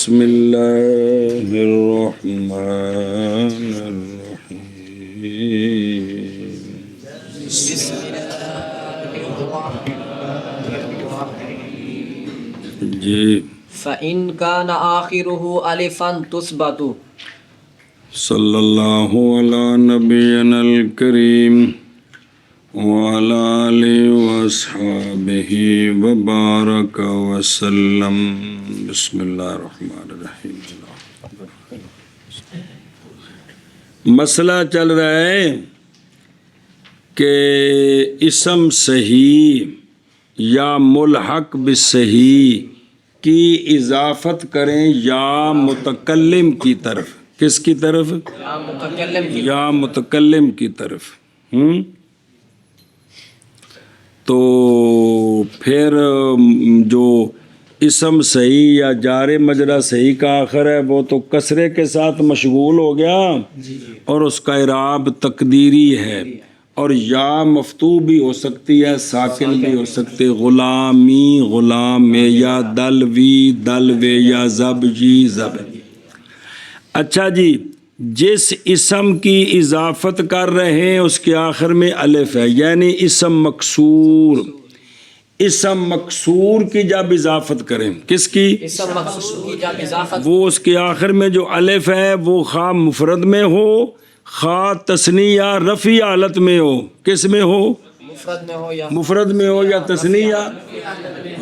بسم اللہ الرحمن الرحیم جی فَإِنْ كَانَ آخِرُهُ أَلِفًا تُثْبَتُ صلی اللہ علی نبینا الکریم وعلی آلہ واصحابہ وبارک وسلم بسم اللہ الرحمن الرحیم. مسئلہ چل رہا ہے کہ اسم صحیح یا ملحق بالصحیح کی اضافت کریں یا متکلم کی طرف. کس کی طرف؟ یا متکلم کی طرف. تو پھر جو اسم صحیح یا جار مجرا صحیح کا آخر ہے وہ تو کسرے کے ساتھ مشغول ہو گیا اور اس کا اعراب تقدیری ہے، اور یا مفتوح بھی ہو سکتی ہے، ساکن بھی ہو سکتے، غلامی غلام میں، یا دلوی دلوے، یا زب جی زب. اچھا جی، جس اسم کی اضافت کر رہے ہیں اس کے آخر میں الف ہے، یعنی اسم مکسور. اسم مکسور کی جب اضافت کریں، کس کی؟ اسم مکسور کی جب اضافت، وہ اس کے آخر میں جو الف ہے وہ خواہ مفرد میں ہو، خواہ تثنیہ رفعی حالت میں ہو. کس میں ہو؟ مفرد میں ہو یا تثنیہ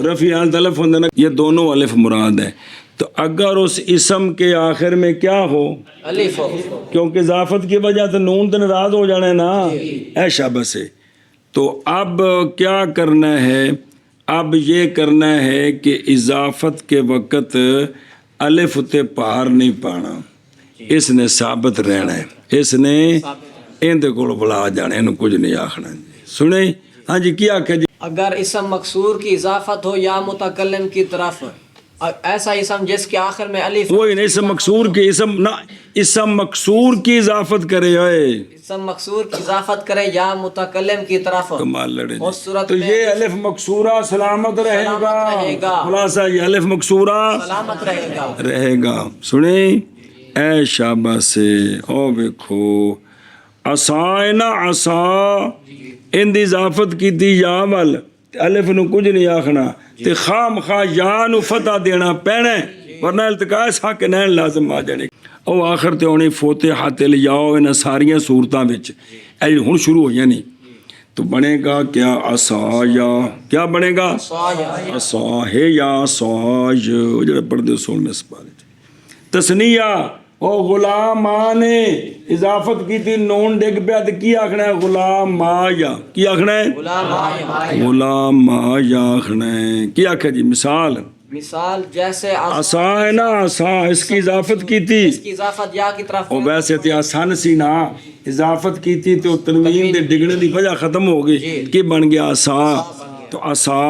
رفعی حالت الف ہوندے نا، یہ دونوں الف مراد ہے. تو اگر اس اسم کے آخر میں کیا ہو؟ الف ہو، کیونکہ اضافت کی وجہ سے نون تو ناراض ہو جانا ہے نا، اے شابہ سے. تو اب کیا کرنا ہے؟ اب یہ کرنا ہے کہ اضافت کے وقت الف تے پار نہیں پانا، اس نے ثابت رہنا ہے، اس نے اندے کول بلا جانے، انہوں کچھ نہیں آخنا. سنیں ہاں جی، کیا آکھا جی؟ اگر اسم مکسور کی اضافت ہو یا متکلم کی طرف، ایسا اسم جس کے آخر میں الف، وہی نہیں، اسم مکسور کی اسم مکسور کی اضافت کرے ہوئے، اسم مکسور کی اضافت کرے یا متکلم کی طرف، کمال لڑے اس صورت تو میں یہ الف مکسورہ سلامت رہے گا. خلاصہ یہ الف مکسورہ سلامت رہے گا. سنیں اے شابہ سے، او بیکھو عصا ہے نا، عصا ان دی اضافت کی تھی یا وال، الف نو کچھ نہیں آخنا، تے خام خواہ یا نو فتح دینا پینا ہے، ورنہ التقاء ساکنین لازم آ جانے. او آخر تے ہونے فوتحۃ الیاء ان ساریاں صورتاں وچ اے ہن شروع ہو یعنی تو بنے گا کیا؟ عصایا. کیا بنے گا؟ عصا ہے یا عصاج، جڑے پڑھدے اصول میں سپارے. تثنیہ او غلامان اضافت کی تھی، نون ڈگ پیا تو کی آخنا ہے؟ غلام مایا. کی آخنا ہے؟ غلام مایا آخنا ہے. کی آخر جی؟ مثال جیسے عصا ہے نا، عصا اس کی اضافت کی تھی، اس کی اضافت یا کی طرف، اور ویسے تو آسان سی نا، اضافت کی تھی تو تنوین دے ڈگنے دی وجہ ختم ہو گئی، کی بن گیا؟ عصا. تو عصا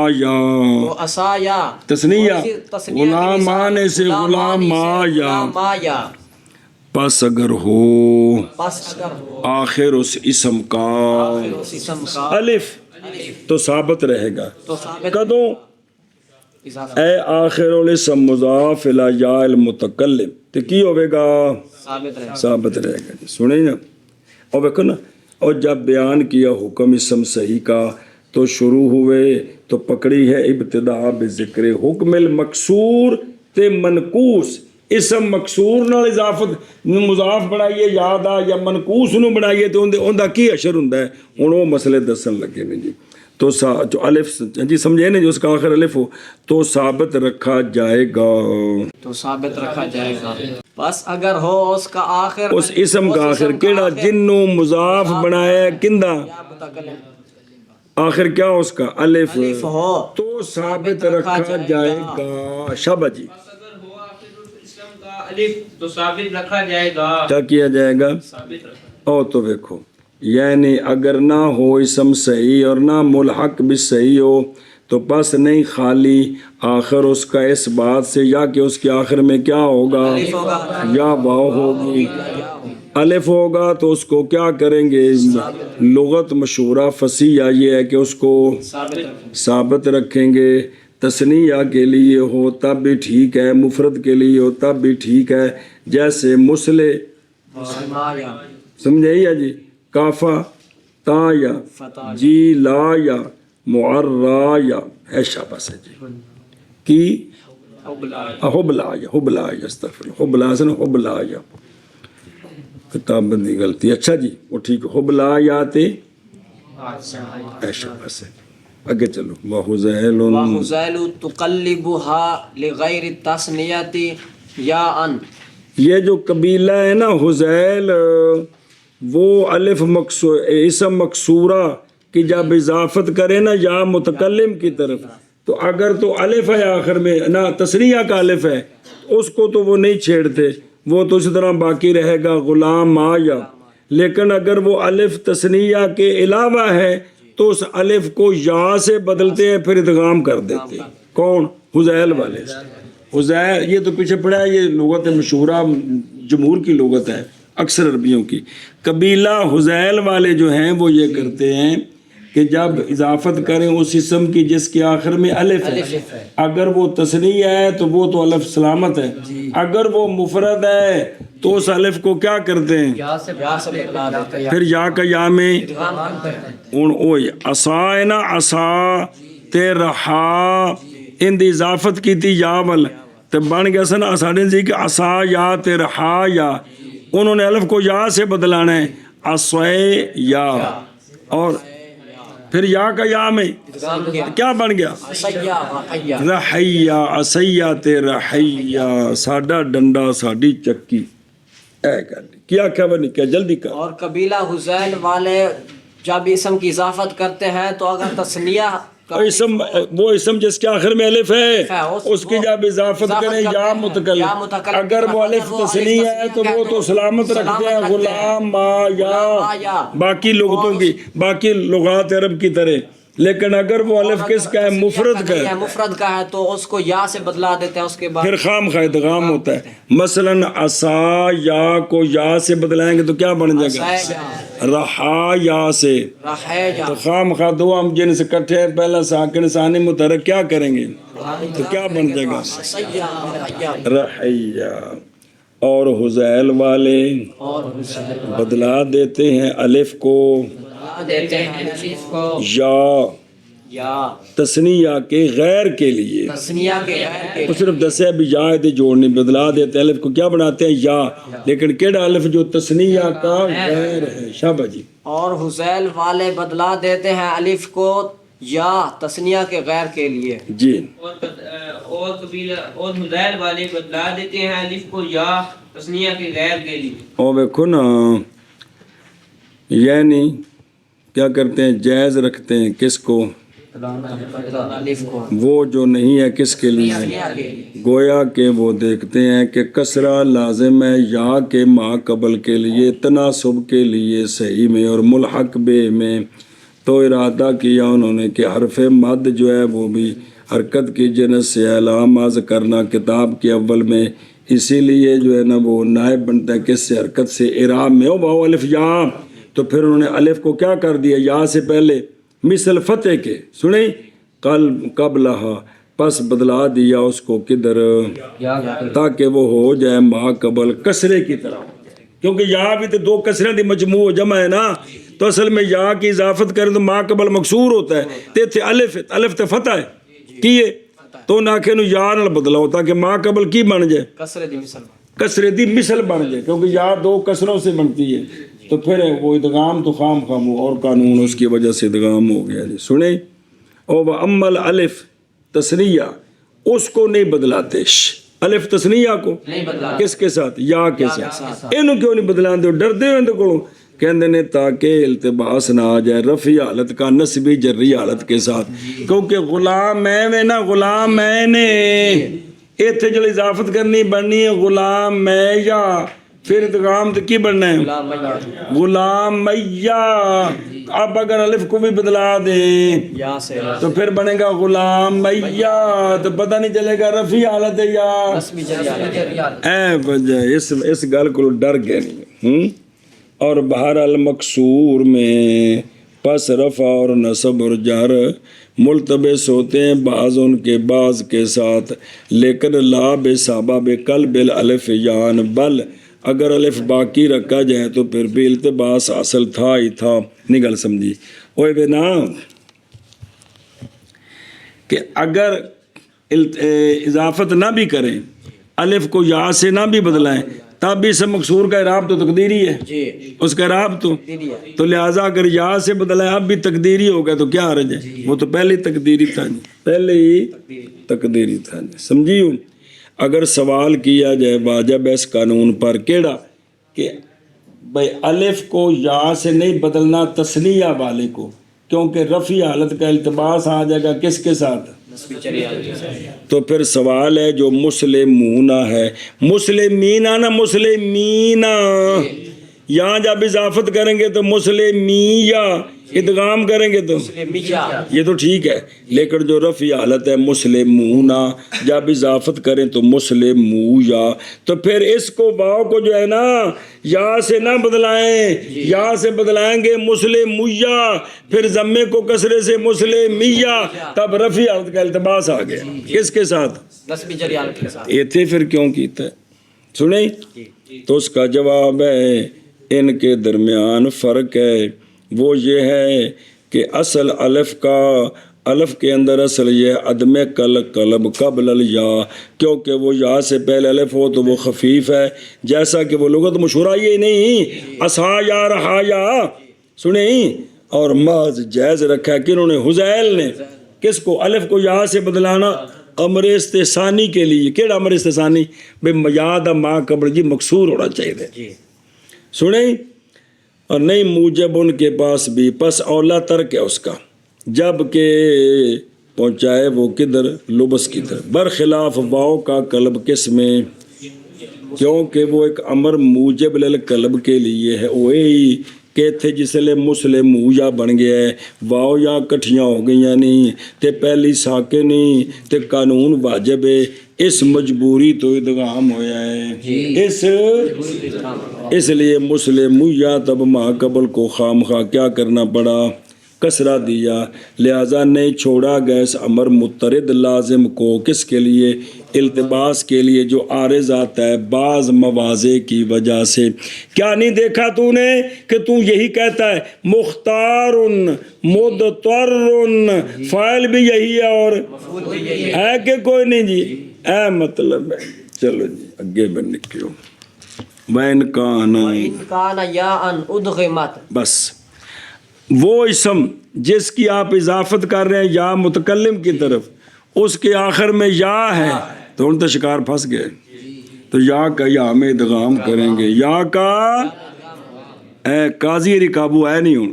یا تثنیہ غلامان سے غلام مایا. پس اگر ہو آخر اس اسم کا الف تو ثابت رہے گا. کدوں؟ اے آخر الاسم مضاف الی یا المتکلم، تو کی ہوئے گا؟ ثابت رہے گا. سنیں نا، اور دیکھو نا، اور جب بیان کیا حکم اسم صحیح کا تو شروع ہوئے تو پکڑی ہے ابتدا بذکر حکم المکسور تے منقوس. اسم مکسور نال اضافت مضاف بنائیے یاد آ، یا منقوس نو بنائیے تو اندہ کی اشر ہوندا ہے. ہن وہ مسئلے دسن لگے نے جی. تو جو الف جی سمجھے نا، جو اس کا آخر الف ہو تو ثابت رکھا جائے گا، بس اگر ہو اس کا آخر، اس اسم کا آخر کیڑا جنوں مضاف بنایا کندہ آخر کیا اس کا الف ہو تو ثابت رکھا جائے گا. شابہ جی، تو ثابت رکھا جائے گا. کیا کیا جائے گا؟ او تو دیکھو، یعنی اگر نہ ہو اسم صحیح اور نہ ملحق بھی صحیح ہو تو بس نہیں، خالی آخر اس کا اس بات سے یا کہ اس کے آخر میں کیا ہوگا؟ یا واو ہوگی. الف ہوگا تو اس کو کیا کریں گے؟ لغت مشہورہ فصیح یہ ہے کہ اس کو ثابت رکھیں گے. تثنیہ کے لیے ہو تب بھی ٹھیک ہے، مفرد کے لیے ہو تب بھی ٹھیک ہے، جیسے مسلے مسلمایا سمجھے یا جی، کافا تا یا فتح جی لا یا معرا یا ہے شاباش ہے جی کی حبلا یا استغفر اللہ، حبلا سے حبلا یا کتاب بندی غلطی، اچھا جی وہ ٹھیک ہے، حبلا یا تے ہے شاباش ہے، آگے چلو وحزیل وحزیل تقلبها لغیر التثنیت یا ان، یہ جو قبیلہ ہے نا حزیل، وہ الف اسم مکسورہ کی جب اضافت کرے نا یا متکلم کی طرف، تو اگر تو الف ہے آخر میں نا تسریہ کا الف ہے اس کو تو وہ نہیں چھیڑتے، وہ تو اسی طرح باقی رہے گا غلام ما یا، لیکن اگر وہ الف تسنیہ کے علاوہ ہے تو اس الف کو یا سے بدلتے ہیں، پھر ادغام کر دیتے ہیں۔ کون؟ حزیل والے۔ حزیل یہ تو پیچھے پڑا ہے، یہ لغت مشہورہ جمہور کی لغت ہے اکثر عربیوں کی۔ قبیلہ حزیل والے جو ہیں وہ یہ کرتے ہیں کہ جب اضافت کریں اس اسم کی جس کے آخر میں الف ہے، اگر وہ تثنیہ ہے تو وہ تو الف سلامت ہے، اگر وہ مفرد ہے تو اس الف کو کیا کرتے ہیں؟ یا سے بدلا دیتے ہیں، پھر یا کا یا میں ادغام کرتے ہیں۔ ان اوئی عصا نا عصا تے رہا ان دی اضافت کی تھی یا ول تے بن گیا سن اساڑے جی کہ عصا یا تے رہا یا، انہوں نے الف کو یا سے بدلانا ہے، عصے یا، اور پھر یا کا یا میں کیا بن گیا؟ سیّا وحیّا، رحیہ عصیہ تے رحیہ، ساڈا ڈنڈا ساڈی چکی، اے گل کیا کیا بنی کیا جلدی کر۔ اور قبیلہ حزیل والے جب اسم کی اضافت کرتے ہیں تو اگر تثنیہ اسم وہ اسم جس کے آخر میں الف ہے اس کی جب اضافت کریں یا متکلم، اگر وہ الف تثنیہ ہے تو وہ تو سلامت رکھتے ہیں غلام ما یا باقی لغتوں کی، باقی لغات عرب کی طرح، لیکن اگر وہ الف کس کا ہے؟ مفرد کا ہے، مفرد کا ہے تو اس کو یا سے بدلا دیتے ہیں، اس کے بعد پھر خام خواہ ادغام ہوتا ہے۔ مثلا عصا یا کو یا سے بدلائیں گے تو کیا بن جائے گا؟ رہا یا سے، رحیّا، تو خام خواہ دو ہم جن سے کٹھے پہلا ساکن ثانی متحرک کیا کریں گے تو کیا بن جائے گا؟ سیّا وحیّا، رحیہ۔ اور حزیل والے اور حزیل بدلا دیتے ہیں الف کو دیتے ہیں الف کو یا تثنیہ کے غیر کے لیے، تثنیہ کے غیر کے وہ صرف دسے بھی یا دے جوڑنے بدلا دیتے ہیں الف کو، کیا بناتے ہیں؟ یا، لیکن کیڑا الف جو تثنیہ کا غیر ہے؟ شابہ جی۔ اور حزیل والے بدلا دیتے ہیں الف کو یا تثنیہ کے غیر کے لیے، جی اور قبیلہ اور حزیل والے بدلا دیتے ہیں الف کو یا تثنیہ کے غیر کے لیے۔ اور دیکھو نا، یعنی کیا کرتے ہیں؟ جائز رکھتے ہیں کس کو؟ الف کو وہ جو نہیں ہے کس کے لیے؟ تثنیہ کے لیے، گویا کہ وہ دیکھتے ہیں کہ کسرہ لازم ہے یا کے ما قبل کے لیے، تناسب کے لیے صحیح میں اور ملحق بے میں، تو ارادہ کیا انہوں نے کہ حرف مد جو ہے وہ بھی حرکت کی جنس سے علاماز کرنا کتاب کے اول میں، اسی لیے جو ہے نا وہ نائب بنتا ہے کس سے؟ حرکت سے، اعراب میں او باؤ الف یا، تو پھر انہوں نے الف کو کیا کر دیا؟ یا سے پہلے، مثل فتح کے سنیں قبلہا، پس بدلا دیا اس کو کدھر؟ تاکہ وہ ہو جائے ما قبل کسرے کی طرح، کیونکہ یا بھی تو دو کسرے دی مجموع جمع ہے نا، تو اصل میں یا کی اضافت کریں تو ما قبل مکسور ہوتا ہے، تے تھے الف تے فتح ہے کیے تو ناکھے نو یا نال بدلا ہوتا کہ ما قبل کی بن جائے؟ کسرے دی مثل، کسرے دی مثل بن جائے، کیونکہ یا دو کسروں سے بنتی ہے، تو پھر وہ ادغام تو خام خام ہو اور قانون اس کی وجہ سے ادغام ہو گیا جی۔ سنیں، او وَأَمَّا الْأَلِف تثنیہ اس کو نہیں بدلاتے، الف تثنیہ کو کس کے ساتھ؟ یا کے ساتھ، انہوں کیوں نہیں بدلاتے ہو؟ ڈردے ہو اندر کو کہندے نے تاکہ التباس نہ آ جائے رفعی حالت کا نصبی جری حالت کے ساتھ، کیونکہ غلام میں نا، غلام میں نے ایتھے جو اضافت کرنی بننی ہے غلام میں یا، پھر ادغام تو کی بننا ہے؟ غلام میہ، اب اگر الف کو بھی بدلا دیں یا سے تو پھر بنے گا غلام میہ، تو پتہ نہیں چلے گا رفعی حالت ہے یا نسبی جری حالت، اے وجہ اس گل کو ڈر گئے نہیں۔ اور بہر المقصور میں پس رفع اور نصب اور جر ملتبس ہوتے ہیں بعض ان کے بعض کے ساتھ، لیکن لا بسبب قلب الالف یان، بل اگر الف باقی رکھا جائے تو پھر بھی التباس اصل تھا ہی تھا۔ نہیں گل سمجھی؟ اوے بنا کہ اگر اضافت نہ بھی کریں، الف کو یا سے نہ بھی بدلائیں، تب بھی اسم مکسور کا اعراب تو تقدیری ہے، جی اس کا اعراب تو لہٰذا اگر یا سے بدلائیں اب بھی تقدیری ہو گیا تو کیا حرج ہے؟ وہ تو پہلے ہی تقدیری تھا نہیں، پہلے ہی تقدیری تھا نہیں، سمجھی ہوں؟ اگر سوال کیا جائے واجب اس قانون پر کیڑا کہ بھائی الف کو یا سے نہیں بدلنا تثنیہ والے کو، کیونکہ رفع حالت کا التباس آ جائے گا کس کے ساتھ؟ تو پھر سوال ہے جو مسلمون ہے، مسلمینہ نہ مسلمینہ، یہاں جب اضافت کریں گے تو مسلمیہ، ادغام کریں گے تو یہ تو ٹھیک ہے، لیکن جو رفع حالت ہے مسلمون، جب اضافت کریں تو مسلمویا، تو پھر اس کو واو کو جو ہے نا یا سے نہ بدلائیں، یا سے بدلائیں گے مسلمویا، پھر ضمے کو کسرے سے مسلمیہ، تب رفع حالت کا التباس آ گیا کس کے ساتھ؟ ایتھے پھر کیوں کیتا ہے سنیں؟ تو اس کا جواب ہے ان کے درمیان فرق ہے، وہ یہ ہے کہ اصل الف کے اندر اصل یہ عدم قلب قبل الیا، کیونکہ وہ یا سے پہلے الف ہو تو وہ خفیف ہے، جیسا کہ وہ لغت مشہورہ یہ نہیں اسا یا رہا یا، سنیں؟ اور محض جائز رکھا ہے کہ انہوں نے حذیل نے کس کو؟ الف کو یا سے بدلانا امر استثانی کے لیے۔ کیڑا امر استثانی؟ بے یاد ما قبل جی مکسور ہونا چاہیے، سنیں؟ اور نہیں موجب ان کے پاس بھی، پس اولا ترک ہے اس کا، جب کہ پہنچائے وہ کدھر؟ لبس کی طرف، برخلاف واؤ کا قلب کس میں؟ کیونکہ وہ ایک امر موجب للقلب کے لیے ہے، وہی کہ تھے جس لئے مسلم یا بن گیا ہے، واؤ یا کٹھیاں ہو گئیاں نہیں تے پہلی ساکے نہیں تے قانون واجب ہے، اس مجبوری تو ادغام ہویا ہے، اس لیے مسلم یا تب ما قبل کو خام خواہ کیا کرنا پڑا؟ کسرہ دیا، لہذا نہیں چھوڑا گیا اس امر مترد لازم کو کس کے لیے؟ التباس کے لیے، جو عارض آتا ہے بعض مواضع کی وجہ سے۔ کیا نہیں دیکھا تو نے کہ تو یہی کہتا ہے مختار مضطر، فاعل بھی یہی ہے اور ہے کہ کوئی نہیں جی؟ اے مطلب ہے، چلو جی اگے بن نکلو، وَإِنْ كَانَ يَاءً أُدْغِمَتْ، بس وہ اسم جس کی آپ اضافت کر رہے ہیں یا متکلم کی طرف، اس کے آخر میں یا ہے تو ان تو شکار پھنس گئے، تو یا کا یا میں ادغام کریں گے، یا کا اے قاضی رکابو ہے نہیں ہوں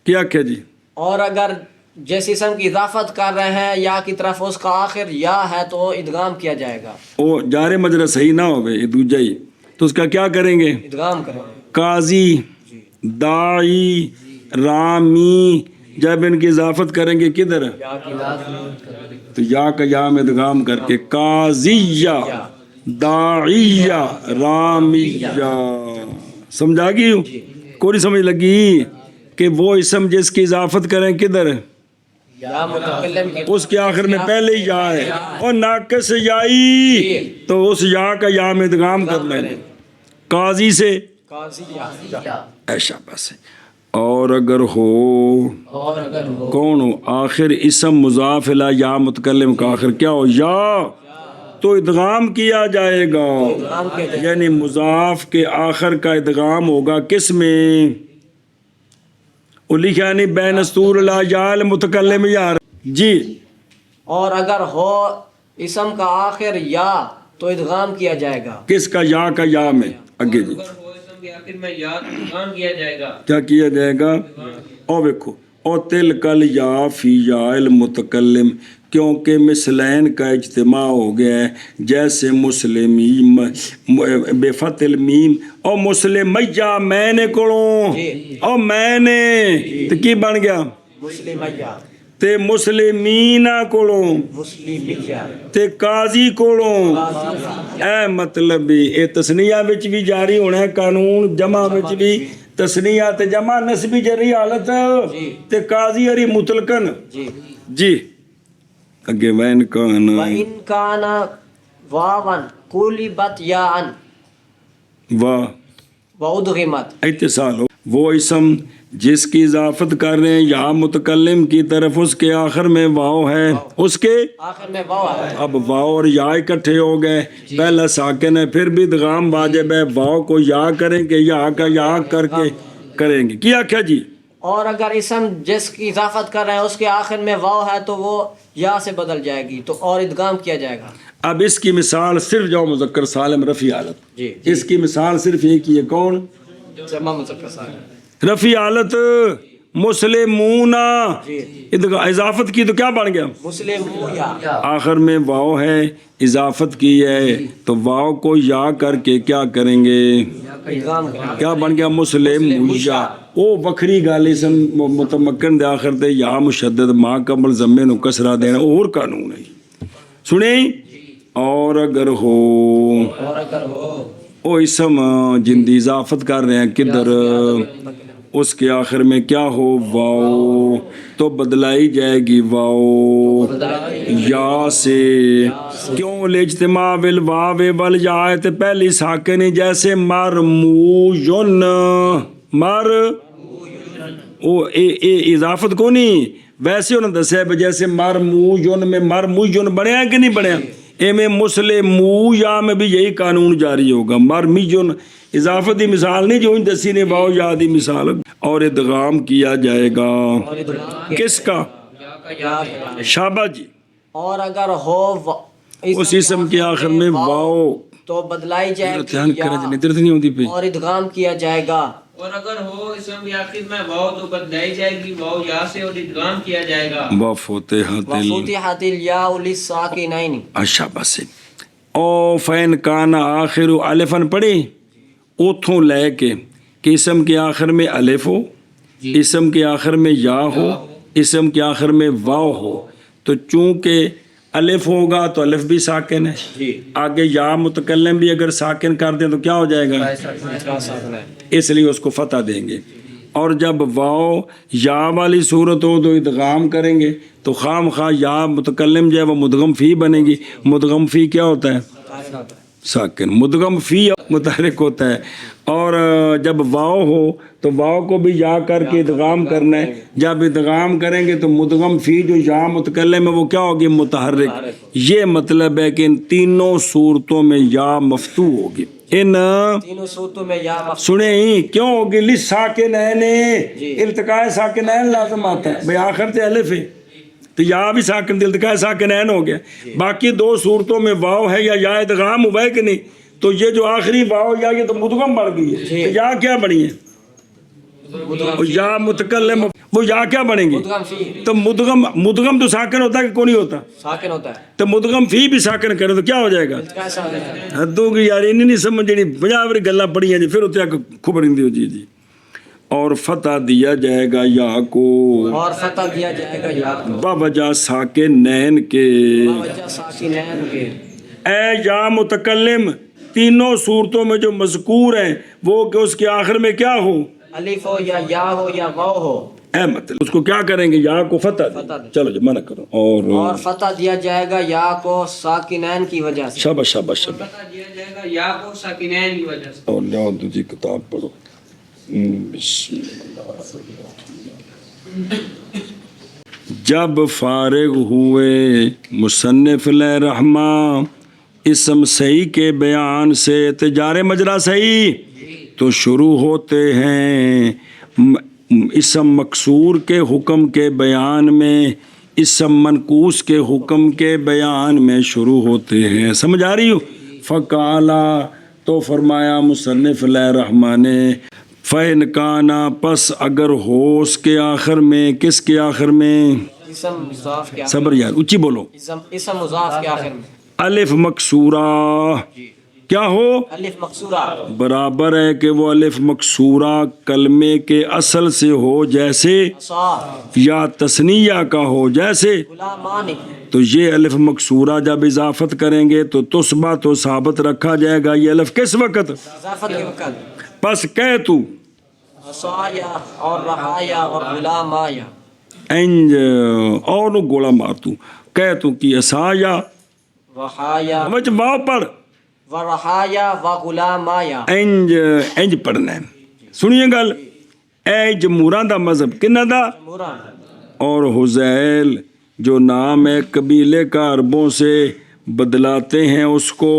کیا کیا جی؟ اور اگر جیسے اسم کی اضافت کر رہے ہیں یا کی طرف اس کا آخر یا ہے تو ادغام کیا جائے گا، وہ جار مجرا صحیح نہ ہوئے یہ دوجہ ہی، تو اس کا کیا کریں گے؟ ادغام کریں گے۔ قاضی، داعی، رامی، جب ان کی اضافت کریں گے کدھر؟ تو یا کا یا میں ادغام کر کے قاضیہ، داعیہ، رامیہ، سمجھا گئی ہوں؟ کوئی سمجھ لگی کہ وہ اسم جس کی اضافت کریں کدھر؟ اس کے آخر میں پہلے یا ہے اور ناقص یائی، تو اس یا کا یا میں ادغام کر لیں گے، قاضی سے ایشا بس ہے۔ اور اگر ہو کون ہو؟ آخر اسم مضاف الی یا متکلم کا آخر کیا ہو؟ یا، تو ادغام کیا جائے گا، یعنی مضاف کے آخر کا ادغام ہوگا کس میں؟ لکھا نہیں بین اسطور لا یا المتکلم یا جی۔ اور اگر ہو اسم کا آخر یا تو ادغام کیا جائے گا، کس کا؟ یا کا یا میں آگے جی آخر میں یا ادغام کیا جائے گا، کیا کیا جائے گا؟ او دیکھو، او تلکل یا فی یا المتکلم، کیونکہ مثلین کا اجتماع ہو گیا ہے، جیسے مسلمیم بے فتح المیم، او مسلمیہ میں نے کڑوں، او میں نے تو کی بن گیا؟ مسلمیہ، تے مسلمینہ کڑوں، تے قاضی کڑوں، اے مطلب اے تسنیہ وچ بھی جاری ہونا ہے قانون، جمع وچ بھی تسنیہ تے جمع نسبی جری حالت تے قاضی اری مطلقن جی جی اگے وین کان وَإِن كَانَ وَاوًا قُلِبَتْ يَاءً واہ وَأُدْغِمَتْ اتصال ہو وہ اسم جس کی اضافت کر رہے ہیں یا متکلم کی طرف اس کے آخر میں واو ہے اس کے آخر میں واو ہے اب واو اور یا اکٹھے ہو گئے پہلا ساکن ہے پھر بھی ادغام واجب ہے واو کو یا کریں گے یا کا یا کر کے کریں گے کیا کیا جی اور اگر اسم جس کی اضافت کر رہے ہیں اس کے آخر میں واو ہے تو وہ یا سے بدل جائے گی تو اور ادغام کیا جائے گا اب اس کی مثال صرف جو مذکر سالم رفیع حالت جی اس کی مثال صرف ایک ہی ہے کون جمع مذکر سالم رفیع حالت مسلمون جی اضافت کی تو کیا بن گیا مسلم یا آخر میں واو ہے اضافت کی ہے تو واو کو یا کر کے کیا کریں گے ادغام کریں کیا بن گیا مسلم یا او وکری گل اسم متمکن دے آخر تے یا مشدد ما قبل ضمے نو کسرہ دینا اور قانون ہے سنیں اور اگر ہو اور اگر ہو او اسم جن دی اضافت کر رہے ہیں کدھر اس کے آخر میں کیا ہو واو تو بدلائی جائے گی واو یا سے کیوں لاجتماع بالواو والیاء تے پہلی ساکن ہے جیسے مرمویون مر او اے اضافت کو نہیں ویسے انہوں نے دسیا ہے جیسے مرمویون میں مرمویون بنیا ہے کہ نہیں بنیا اے میں مسلمو یا میں بھی یہی قانون جاری ہوگا مرمیون اضافت دی مثال نہیں جو ان دسی نے واو یا دی مثال اور ادغام کیا جائے گا کس کا شابہ جی اور اگر ہو اس اسم کے آخر میں واو تو بدلائی جائے دھیان گی کریں ندرت نہیں ہوتی پہ اور ادغام کیا جائے گا اور اگر ہو اسم کے آخر میں واو تو بدلائی جائے گی واو یا سے اور ادغام کیا جائے گا وفتحت وفتحت الياء للساکنین اچھا بس او فین کان آخر الفن پڑھی اتھوں لے کے کہ اسم کے آخر میں الف ہو اسم کے آخر میں یا ہو اسم کے آخر میں واو ہو تو چونکہ الف ہوگا تو الف بھی ساکن ہے آگے یا متکلم بھی اگر ساکن کر دیں تو کیا ہو جائے گا اس لیے اس کو فتح دیں گے اور جب واو یا والی صورت ہو تو ادغام کریں گے تو خام خواہ یا متکلم جو ہے وہ مدغم فی بنے گی مدغم فی کیا ہوتا ہے ساکن مدغم فی متحرک ہوتا ہے اور جب واو ہو تو واو کو بھی یا کر کے ادغام کرنا ہے جب ادغام کریں گے تو مدغم فی جو یا متکلم ہے وہ کیا ہوگی متحرک یہ مطلب ہے کہ ان تینوں صورتوں میں یا مفتوح ہوگی ان تینوں صورتوں میں یا سنیں ہی کیوں ہوگی لساکنین التقاء ساکنین لازم آتا ہے بھئی آخر تے الف ہے تو یا بھی ساکن دل التقاء ساکنین ہو گیا باقی دو صورتوں میں واو ہے یا ادغام ہوا ہے کہ نہیں تو یہ جو آخری واو یا یہ تو مدغم بڑھ گئی ہے تو یا کیا بنی ہے یا متکلم وہ یا کیا بنیں گی تو مدغم تو ساکن ہوتا ہے کہ کون نہیں ہوتا ساکن ہوتا ہے تو مدغم فی بھی ساکن کرے تو کیا ہو جائے گا حدوں کی یار انہیں نہیں سمجھنی بجاوری گلہ پڑھی ہیں جی پھر ہوتے ہیں کھبرندی ہو جی اور فتح دیا جائے گا یا کو اور فتح دیا جائے گا یا کو باوجہ ساکنین کے باوجہ ساکنین کے اے یا متکلم تینوں صورتوں میں جو مذکور ہیں وہ کہ اس کے آخر میں کیا ہو الف ہو یا واو ہو اے مطلب اس کو کیا کریں گے یا کو فتح دیں چلو جی منع کرو اور فتح دیا جائے گا یا کو ساکنین کی وجہ سے شاباش شاباش شاباش فتح دیا جائے گا یا کو ساکنین کی وجہ سے اور لیاؤ دوسری کتاب پڑھو بسم اللہ جب فارغ ہوئے مصنف علیہ رحمہ اسم صحیح کے بیان سے تجار مجرا صحیح تو شروع ہوتے ہیں اسم مکسور کے حکم کے بیان میں اسم منقوص کے حکم کے بیان میں شروع ہوتے ہیں سمجھ آ رہی ہو فقالا تو فرمایا مصنف علیہ رحمہ نے فَإِنْ كَانَ پس اگر ہو اس کے آخر میں کس کے آخر میں اسم مضاف کے آخر صبر یار اچھی بولو اسم مضاف کے آخر میں الف مکسورہ کیا ہو الف مکسورہ برابر ہے کہ وہ الف مکسورہ کلمے کے اصل سے ہو جیسے یا تثنیہ کا ہو جیسے غلامان تو یہ الف مکسورہ جب اضافت کریں گے تو تسبہ تو ثابت رکھا جائے گا یہ الف کس وقت اضافت کے وقت پس کہہ تو عصایا اور رحایا اور غلامایا. انج اور نو گولا مار تو کہہ تو کی اسایا رحایا وچ واو پڑھ و رحایا و غلامایا. انج پڑھنا ہے. سنیے گل اے جمہوراں دا مذہب کنہ دا مران اور حذیل جو نام ہے قبیلے کا عربوں سے بدلاتے ہیں اس کو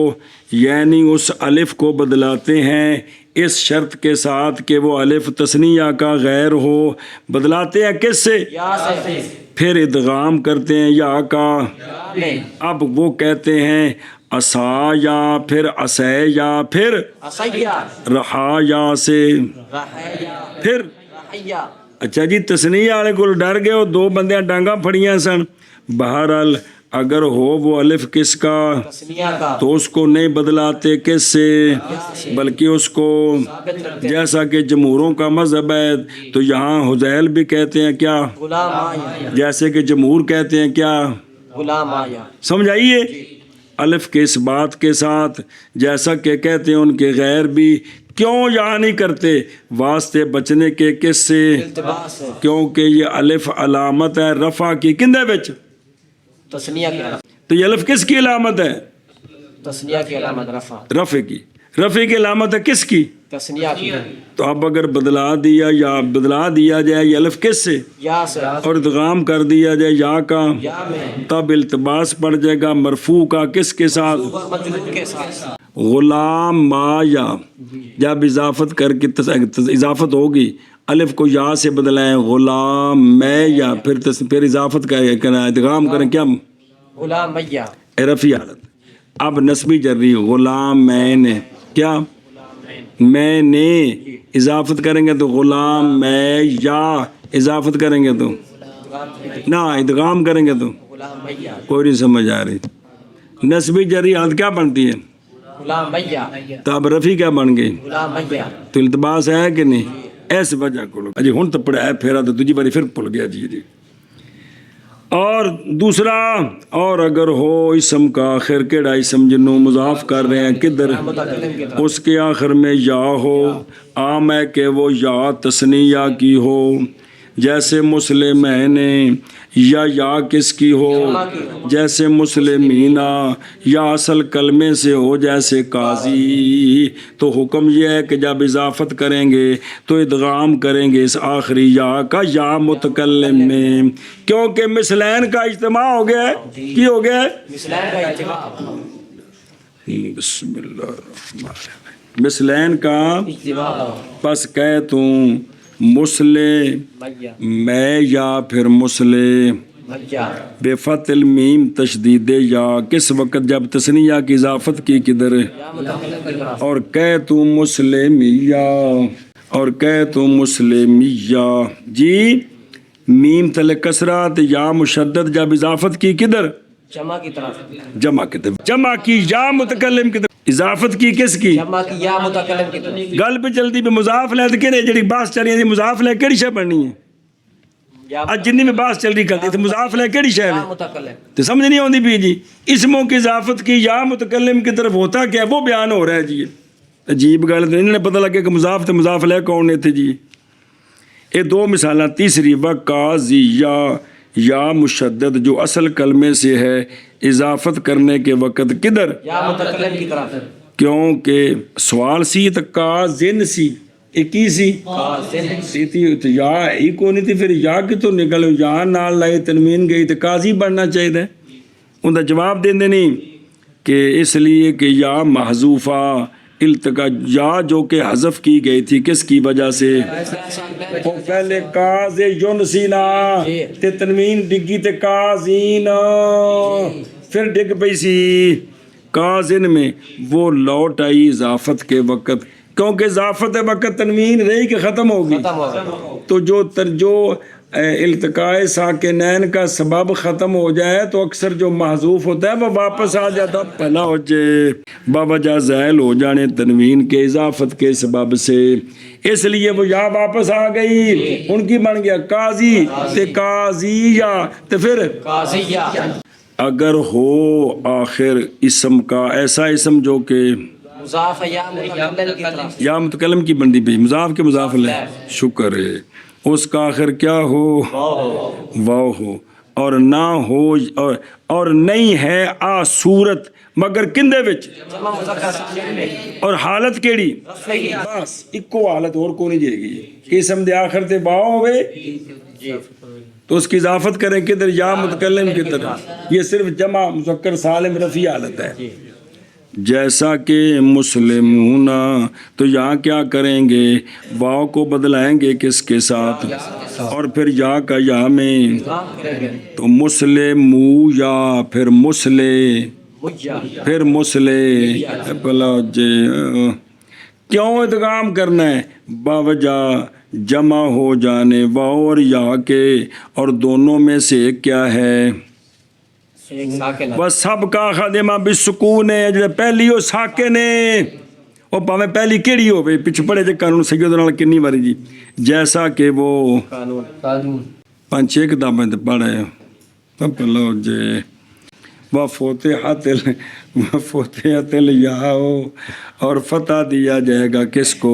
یعنی اس الف کو بدلاتے ہیں اس شرط کے ساتھ کہ وہ الف تثنیہ کا غیر ہو. بدلاتے ہیں کس سے؟ یا سے پھر ادغام کرتے ہیں یا کا. میں اب وہ کہتے ہیں عصا یا پھر عصے یا پھر عصیا رہا یا سے رحایا پھر. رحایا. اچھا جی تثنیہ والے کو ڈر گئے وہ دو بندیاں ڈانگاں پھڑیاں سن. بہرحال اگر ہو وہ الف کس کا تسنیہ کا تو اس کو نہیں بدلاتے کس سے بلکہ اس کو جیسا کہ جمہوروں کا مذہب ہے تو یہاں حذیل بھی کہتے ہیں کیا غلامایا جیسے کہ جمہور کہتے ہیں کیا. غلامایا. سمجھ آئیے الف کے اس بات کے ساتھ جیسا کہ کہتے ہیں ان کے غیر بھی کیوں یہاں نہیں کرتے واسطے بچنے کے کس سے التباس ہے. کیونکہ یہ الف علامت ہے رفع کی کندے وچ تسنیہ کی علامت. تو یہ الف کس کی علامت ہے تسنیہ کی علامت رفع. رفع کی. رفع کی علامت ہے کس کی تسنیہ کی تو اب اگر بدلا دیا جائے یہ الف کس سے یا سے اور ادغام کر دیا جائے یا کا یا میں تب التباس پڑ جائے گا مرفوع کا کس کے ساتھ مجرور کے ساتھ. غلام ما یا جب اضافت کر کے اضافت ہوگی الف کو یا سے بدلائیں غلام میں یا پھر اضافت کریں ادغام کریں کیا غلامیہ. رفعی حالت. اب نسبی جری غلام میں نے کیا میں نے اضافت کریں گے تو غلام میں یا اضافت کریں گے تو نہ ادغام کریں گے تو غلامیہ. کوئی نہیں سمجھ آ رہی. نسبی جری حالت کیا بنتی ہے غلامیہ. تو اب رفیع کیا بن گئی غلامیہ. تو التباس ہے کہ نہیں اس وجہ کو جی ہوں تو پڑھا ہے پھیرا تو دوسری باری پھر بھول گیا جی. اور دوسرا اور اگر ہو اسم کا آخر کیڑا اسم جنوں مضاف کر رہے ہیں کدھر متکلم کی طرف. اس کے آخر میں یا ہو عام ہے کہ وہ یا تثنیہ کی ہو جیسے مسلمین یا کس کی ہو جیسے مسلمینہ یا اصل کلمے سے ہو جیسے قاضی. تو حکم یہ ہے کہ جب اضافت کریں گے تو ادغام کریں گے اس آخری یا کا یا متکلم میں کیونکہ مثلین کا اجتماع ہو گیا ہے. کی ہو گیا ہے مثلین کا اجتماع. بسم اللہ الرحمن الرحیم. مثلین کا اجتماع. پس کہہ توں مسلم میہ میں یا پھر مسلم میہ. بے فتح المیم تشدید یا کس وقت جب تثنیہ کی اضافت کی کدھر یا متکلم کی طرف. اور کہہ تو مسلمیہ اور کہہ تو مسلمیہ جی میم تل کسرات یا مشدد جب اضافت کی کدھر جمع کی طرف. جمع کی طرف جمع کی یا متکلم کی طرف اضافت کی کس کی جمع کی یا متکلم کی طرف. گل پہ چلتی پہ مضاف لے تو کہڑے جڑی باس چل رہی ہے مضاف لے کیڑی شے بننی ہے یا اج جنی میں باس چل رہی کرتی تو مضاف لے کیڑی شے ہے متکلم. تو سمجھ نہیں آتی بھی جی اسموں کی اضافت کی یا متکلم کی طرف ہوتا کیا وہ بیان ہو رہا ہے جی. عجیب گل تو انہوں نے پتہ لگے کہ مضاف تو مضاف لے کون نے تھے جی. یہ دو مثالاں. تیسری وقاضیہ یا مشدد جو اصل کلمے سے ہے اضافت کرنے کے وقت کدھر یا متکلم کی طرف. کیونکہ سوال سی تو قاضن سی ایک ہی سی قاضن. سی تھی تو یا ہی کو نہیں تھی پھر یا کی تو نکل یا نال لائی تنوین گئی تو قاضی بننا چاہیے. ان کا جواب دیں نہیں کہ اس لیے کہ یا محذوفہ التقا یا جو کہ حذف کی گئی تھی کس کی وجہ سے وہ پہلے کاز یونسینا تے تنوین ڈگی تے کازین پھر ڈگ پئی سی کازن میں وہ لوٹ آئی اضافت کے وقت کیونکہ اضافت وقت تنوین رہی کہ ختم ہوگی ختم ہو گیا. تو جو التقاء ساکنین کا سبب ختم ہو جائے تو اکثر جو محذوف ہوتا ہے وہ واپس آ جاتا پہلا ہو جائے باوجہ زائل ہو جانے تنوین کے اضافت کے سبب سے. اس لیے وہ یا واپس آ گئی ان کی بن گیا قاضی تے قاضیہ تے پھر قاضیہ. اگر ہو آخر اسم کا ایسا اسم جو کہ مضاف یا متکلم کی طرف یا متکلم کی بندی بھی مضاف کے مضاف لے شکر ہے اس کا آخر کیا ہو واو ہو اور نہ ہو اور نہیں ہے آ صورت مگر کندے وچ جمع مذکر سالم میں اور حالت کیڑی رفعی بس اکو حالت اور کو نہیں جائے گی کہ اسم دے آخر تے واو ہوئے جی تو اس کی اضافت کریں کدھر یا متکلم کی طرف یہ صرف جمع مذکر سالم رفیع حالت ہے جیسا کہ مسلمون تو یہاں کیا کریں گے واو کو بدلائیں گے کس کے ساتھ اور پھر یا کا یا میں ادغام کریں گے تو مسلمو یا پھر مسلے مجا پھر مسلے بلا جے کیوں ادغام کرنا ہے باوجہ جمع ہو جانے واو اور یا کے اور دونوں میں سے ایک کیا ہے ایک ساکن بس سب کا خادمہ بسکون ہے جو پہلی ہو ساکن ہے وہ پاویں پہلی کیڑی ہو بھئی پچھ پڑے جے قانون سید نال کنی باری جی جیسا کہ وہ قانون 5-6 کتابیں تے پڑھے پلو جے وفتحت الیاء اور فتح دیا جائے گا کس کو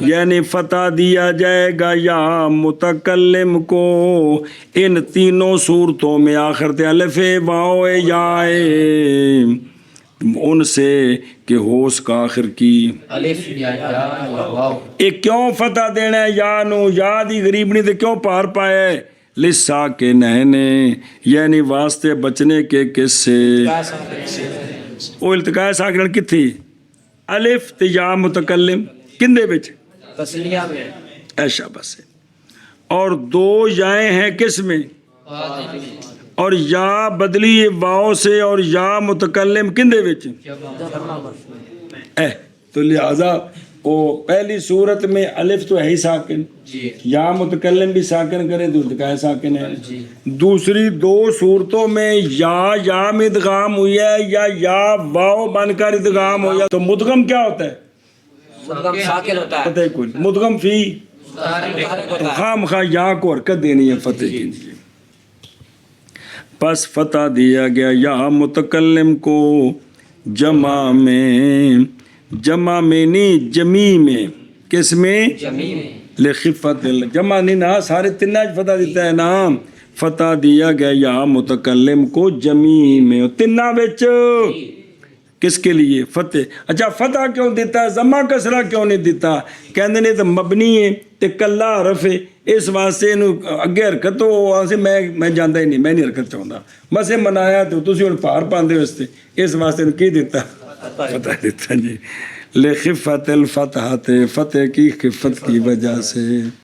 یعنی فتح دیا جائے گا یا متکلم کو ان تینوں صورتوں میں آخر تے الف واو یا ان سے کہ ہو اس کا آخر کی الف یا واو ایک کیوں فتح دینا ہے یا نو یا دی غریبنی تے کیوں پار پایا ہے لسا کے نہنے یعنی واسطے بچنے کے کس سے وہ التقاء ساکنن کتھی الف تے یا متکلم کندے بچ تسلیہ میں ایشا بس ہے اور دو یائیں ہیں کس میں اور یا بدلی واؤ سے اور یا متکلم کندے بچ تو لہذا وہ پہلی صورت میں الف تو ہے ہی ساکن یا متکلم بھی ساکن کرے تو التقاء ساکن ہے دوسری دو صورتوں میں یا میں ادغام ہوئی ہے یا واو بن کر ادغام ہوئی ہے تو مدغم کیا ہوتا ہے مدغم ساکن ہوتا ہے پتہ ہے کوئی مدغم فی تو خام خواہ یا کو حرکت دینی ہے فتح کے لیے پس فتح دیا گیا یا متکلم کو جمع میں نہیں جمی میں کس میں لخفت جمع نہیں نا سارے تنہ فتح دیتا ہے نا فتح دیا گیا یا متکلم کو جمی میں تنہ بچ کس کے لیے فتح اچھا فتح کیوں دیتا ہے زمہ کسرہ کیوں نہیں دیتا کہندے نے تو مبنی ہے تے کلا حرف ہے اس واسطے اگے حرکت ہو میں جاندا ہی نہیں میں نہیں حرکت چاہتا بس یہ منایا تو تسی ہن پار پاندے واسطے اس واسطے کی دیتا فتح دیتا جی لخفت الفتحات فتح کی خفت کی وجہ سے